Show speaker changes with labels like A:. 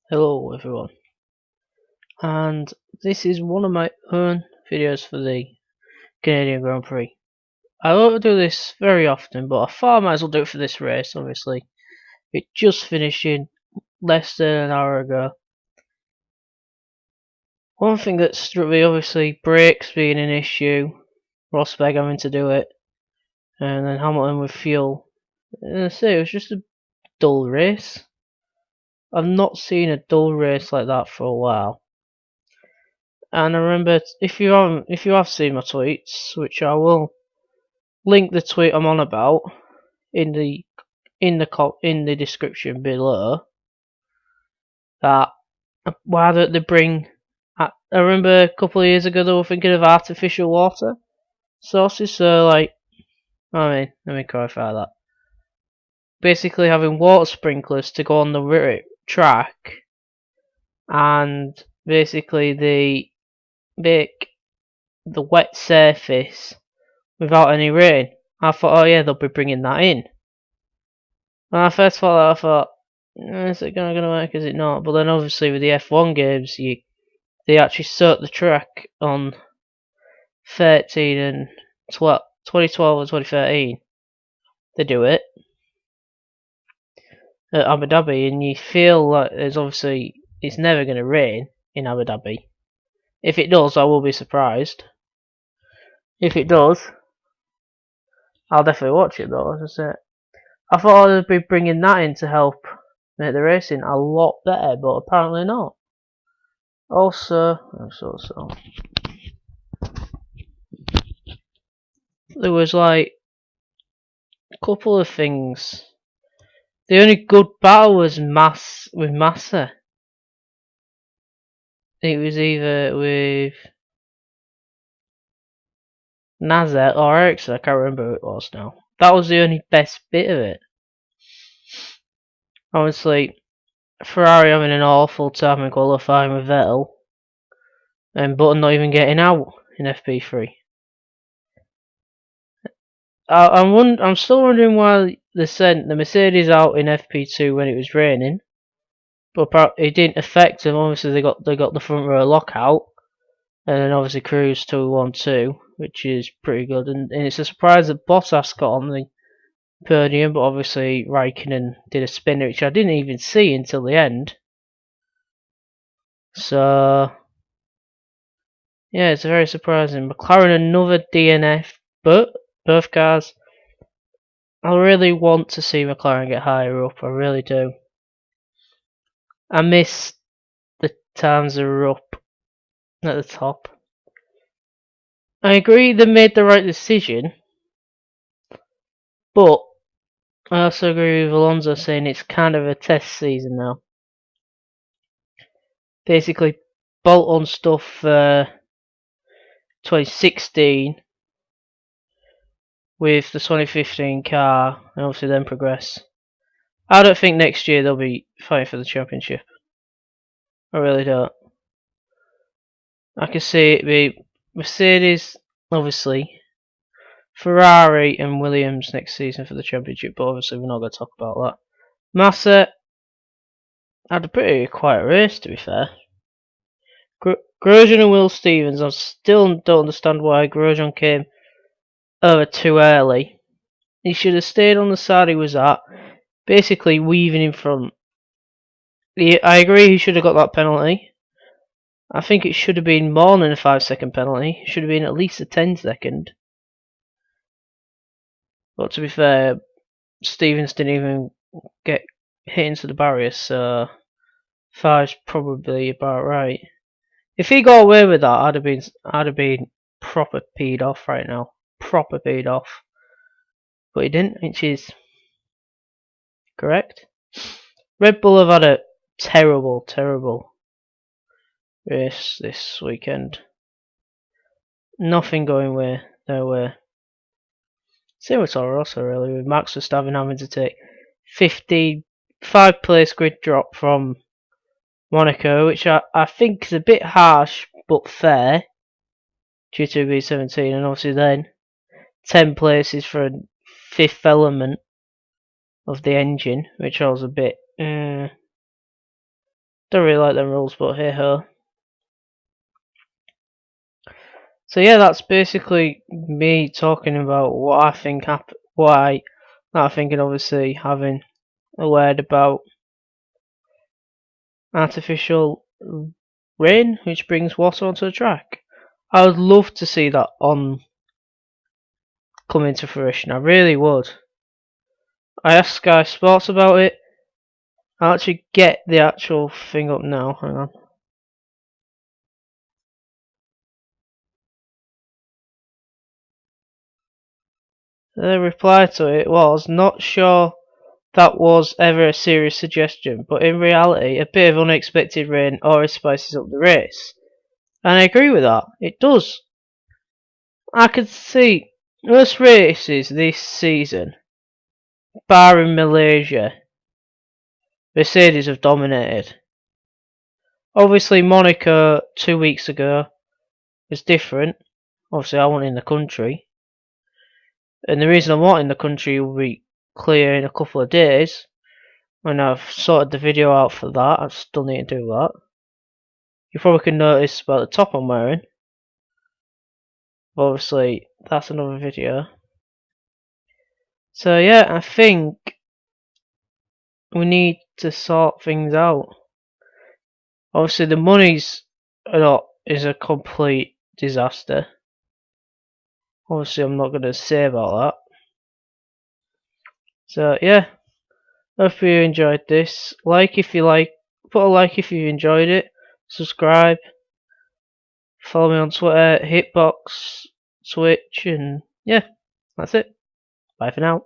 A: Hello everyone, and this is one of my own videos for the Canadian Grand Prix. I don't do this very often, but I thought I might as well do it for this race, obviously. It just finished in less than an hour ago. One thing that struck me, obviously, brakes being an issue, Rosberg having to do it, and then Hamilton with fuel. And I say, it was just a dull race. I've not seen a dull race like that for a while. And I remember, if you have seen my tweets, which I will link the tweet I'm on about in the description below. That why don't they bring? I remember a couple of years ago they were thinking of artificial water sources. So let me clarify that. Basically, having water sprinklers to go on the track, and basically they make the wet surface without any rain. I thought, oh yeah, they'll be bringing that in. When I first thought that, I thought, is it gonna work? Is it not? But then obviously with the F1 games, they actually soak the track on 13 and 12, 2012 and 2013. They do it at Abu Dhabi, and you feel like it's never gonna rain in Abu Dhabi. If it does, I will be surprised. If it does, I'll definitely watch it though. As I said, I thought they'd be bringing that in to help make the racing a lot better, but apparently not. Also, there was like a couple of things. The only good battle was Massa. It was either with Nazar or Ericsson, I can't remember who it was now. That was the only best bit of it. Obviously, Ferrari having an awful time in qualifying with Vettel, and Button not even getting out in FP3. I'm still wondering why they sent the Mercedes out in FP2 when it was raining, but it didn't affect them. Obviously, they got the front row lockout, and then obviously Cruz 2-1-2, which is pretty good. And it's a surprise that Bottas got on the podium, but obviously Raikkonen did a spinner, which I didn't even see until the end. So yeah, it's very surprising. McLaren another DNF, but both cars. I really want to see McLaren get higher up. I really do. I miss the times they were up at the top. I agree they made the right decision, but I also agree with Alonso saying it's kind of a test season now. Basically, bolt on stuff for 2016 with the 2015 car, and obviously then progress. I don't think next year they'll be fighting for the championship. I really don't. I can see it be Mercedes, obviously, Ferrari and Williams next season for the championship, but obviously we're not going to talk about that. Massa had a pretty quiet race, to be fair. Grosjean and Will Stevens, I still don't understand why Grosjean came over too early. He should have stayed on the side he was at, basically weaving in front. I agree he should have got that penalty. I think it should have been more than a 5-second penalty. It should have been at least a 10-second. But to be fair, Stevens didn't even get hit into the barrier, so 5's probably about right. If he got away with that, I'd have been proper peed off right now. Proper peed off. But he didn't, which is correct. Red Bull have had a terrible, terrible race this weekend. Nothing going their way. Same with Toro Rosso really, with Max Verstappen having to take 55 place grid drop from Monaco, which I think is a bit harsh but fair due to B17, and obviously then 10 places for a fifth element of the engine, which I was a bit Don't really like them rules, but hey ho. So yeah, that's basically me talking about what I think happened. Why not thinking, obviously, having a word about artificial rain, which brings water onto the track. I would love to see that on come into fruition. I really would. I asked Sky Sports about it. I'll actually get the actual thing up now. Hang on. The reply to it was, not sure that was ever a serious suggestion, but in reality, a bit of unexpected rain always spices up the race. And I agree with that. It does. I could see most races this season, barring Malaysia, Mercedes have dominated. Obviously, Monaco 2 weeks ago was different. Obviously, I wasn't in the country. And the reason I'm not in the country will be clear in a couple of days. When I've sorted the video out for that, I still need to do that. You probably can notice about the top I'm wearing. Obviously, that's another video. So yeah, I think we need to sort things out. Obviously, the money's is a complete disaster. Obviously, I'm not going to say about that. So yeah, hope you enjoyed this. Put a like if you enjoyed it. Subscribe. Follow me on Twitter, Hitbox, Twitch, and yeah, that's it. Bye for now.